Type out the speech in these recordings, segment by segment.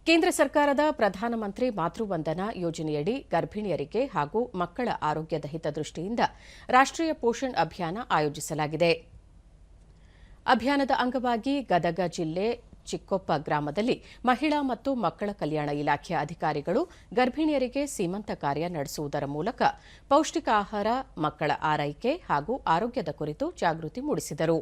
ಕೇಂದ್ರ ಸರ್ಕಾರದ ಪ್ರಧಾನಮಂತ್ರಿ ಮಾತೃವಂದನಾ ಯೋಜನೆಯಡಿ ಗರ್ಭಿಣಿಯರಿಗೆ ಹಾಗೂ ಮಕ್ಕಳ ಆರೋಗ್ಯದ ಹಿತದೃಷ್ಟಿಯಿಂದ ರಾಷ್ಟ್ರೀಯ ಪೋಷಣ್ ಅಭಿಯಾನ ಆಯೋಜಿಸಲಾಗಿದೆ. ಅಭಿಯಾನದ ಅಂಗವಾಗಿ ಗದಗ ಜಿಲ್ಲೆ ಚಿಕ್ಕೊಪ್ಪ ಗ್ರಾಮದಲ್ಲಿ ಮಹಿಳಾ ಮತ್ತು ಮಕ್ಕಳ ಕಲ್ಯಾಣ ಇಲಾಖೆಯ ಅಧಿಕಾರಿಗಳು ಗರ್ಭಿಣಿಯರಿಗೆ ಸೀಮಂತ ಕಾರ್ಯ ನಡೆಸುವುದರ ಮೂಲಕ ಪೌಷ್ಟಿಕ ಆಹಾರ, ಮಕ್ಕಳ ಆರೈಕೆ ಹಾಗೂ ಆರೋಗ್ಯದ ಕುರಿತು ಜಾಗೃತಿ ಮೂಡಿಸಿದರು.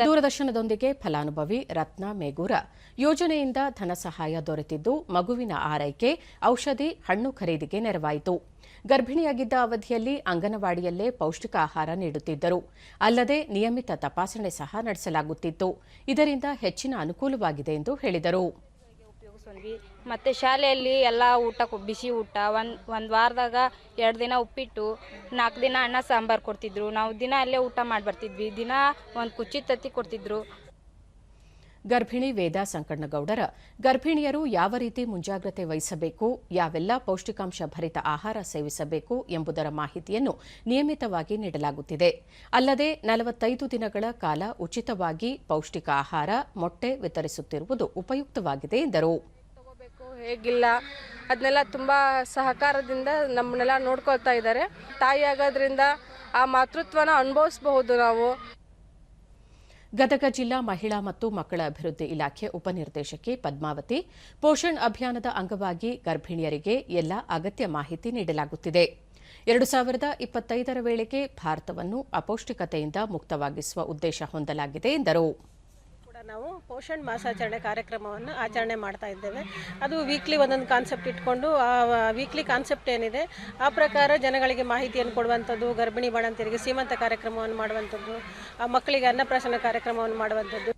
ದೂರದರ್ಶನದೊಂದಿಗೆ ಫಲಾನುಭವಿ ರತ್ನ ಮೇಗೂರ ಯೋಜನೆಯಿಂದ ಧನ ಸಹಾಯ ದೊರೆತಿದ್ದು ಮಗುವಿನ ಆರೈಕೆ, ಔಷಧಿ, ಹಣ್ಣು ಖರೀದಿಗೆ ನೆರವಾಯಿತು. ಗರ್ಭಿಣಿಯಾಗಿದ್ದ ಅವಧಿಯಲ್ಲಿ ಅಂಗನವಾಡಿಯಲ್ಲೇ ಪೌಷ್ಟಿಕ ಆಹಾರ ನೀಡುತ್ತಿದ್ದರು. ಅಲ್ಲದೆ ನಿಯಮಿತ ತಪಾಸಣೆ ಸಹ ನಡೆಸಲಾಗುತ್ತಿತ್ತು. ಇದರಿಂದ ಹೆಚ್ಚಿನ ಅನುಕೂಲವಾಗಿದೆ ಎಂದು ಹೇಳಿದರು. ಮತ್ತು ಶಾಲೆಯಲ್ಲಿ ಎಲ್ಲ ಊಟ, ಬಿಸಿ ಊಟ, ಒಂದು ವಾರದಾಗ 2 ದಿನ ಉಪ್ಪಿಟ್ಟು, 4 ದಿನ ಅನ್ನ ಸಾಂಬಾರು ಕೊಡ್ತಿದ್ರು. ನಾವು ದಿನ ಅಲ್ಲೇ ಊಟ ಮಾಡಿ ಬರ್ತಿದ್ವಿ. ದಿನ ಒಂದು ಕುಚ್ಚಿ ತತ್ತಿ ಕೊಡ್ತಿದ್ರು. ಗರ್ಭಿಣಿ ವೇದಾ ಸಂಕಣ್ಣಗೌಡರ ಗರ್ಭಿಣಿಯರು ಯಾವ ರೀತಿ ಮುಂಜಾಗ್ರತೆ ವಹಿಸಬೇಕು, ಯಾವೆಲ್ಲ ಪೌಷ್ಟಿಕಾಂಶ ಭರಿತ ಆಹಾರ ಸೇವಿಸಬೇಕು ಎಂಬುದರ ಮಾಹಿತಿಯನ್ನು ನಿಯಮಿತವಾಗಿ ನೀಡಲಾಗುತ್ತಿದೆ. ಅಲ್ಲದೆ 45 ದಿನಗಳ ಕಾಲ ಉಚಿತವಾಗಿ ಪೌಷ್ಟಿಕ ಆಹಾರ, ಮೊಟ್ಟೆ ವಿತರಿಸುತ್ತಿರುವುದು ಉಪಯುಕ್ತವಾಗಿದೆ ಎಂದರು. ಹೇಗಿಲ್ಲ ಅದನ್ನೆಲ್ಲ ತುಂಬ ಸಹಕಾರದಿಂದ ನಮ್ಮನ್ನೆಲ್ಲ ನೋಡ್ಕೊಳ್ತಾ ಇದ್ದಾರೆ. ತಾಯಿ ಆಗೋದ್ರಿಂದ ಆ ಮಾತೃತ್ವನ ಅನುಭವಿಸಬಹುದು ನಾವು. ಗದಗ ಜಿಲ್ಲಾ ಮಹಿಳಾ ಮತ್ತು ಮಕ್ಕಳ ಅಭಿವೃದ್ಧಿ ಇಲಾಖೆ ಉಪನಿರ್ದೇಶಕಿ ಪದ್ಮಾವತಿ, ಪೋಷಣ್ ಅಭಿಯಾನದ ಅಂಗವಾಗಿ ಗರ್ಭಿಣಿಯರಿಗೆ ಎಲ್ಲ ಅಗತ್ಯ ಮಾಹಿತಿ ನೀಡಲಾಗುತ್ತಿದೆ. 2025ರ ವೇಳೆಗೆ ಭಾರತವನ್ನು ಅಪೌಷ್ಟಿಕತೆಯಿಂದ ಮುಕ್ತವಾಗಿಸುವ ಉದ್ದೇಶ ಹೊಂದಲಾಗಿದೆ ಎಂದರು. ನಾವು ಪೋಷಣ್ ಮಾಸಾಚರಣೆ ಕಾರ್ಯಕ್ರಮವನ್ನು ಆಚರಣೆ ಮಾಡ್ತಾ ಇದ್ದೇವೆ. ಅದು ವೀಕ್ಲಿ ಒಂದೊಂದು ಕಾನ್ಸೆಪ್ಟ್ ಇಟ್ಕೊಂಡು ಆ ವೀಕ್ಲಿ ಕಾನ್ಸೆಪ್ಟ್ ಏನಿದೆ ಆ ಪ್ರಕಾರ ಜನಗಳಿಗೆ ಮಾಹಿತಿಯನ್ನು ಕೊಡುವಂಥದ್ದು, ಗರ್ಭಿಣಿ ಬಾಣಂತಿಯರಿಗೆ ಸೀಮಂತ ಕಾರ್ಯಕ್ರಮವನ್ನು ಮಾಡುವಂಥದ್ದು, ಮಕ್ಕಳಿಗೆ ಅನ್ನಪ್ರಾಶನ ಕಾರ್ಯಕ್ರಮವನ್ನು ಮಾಡುವಂಥದ್ದು.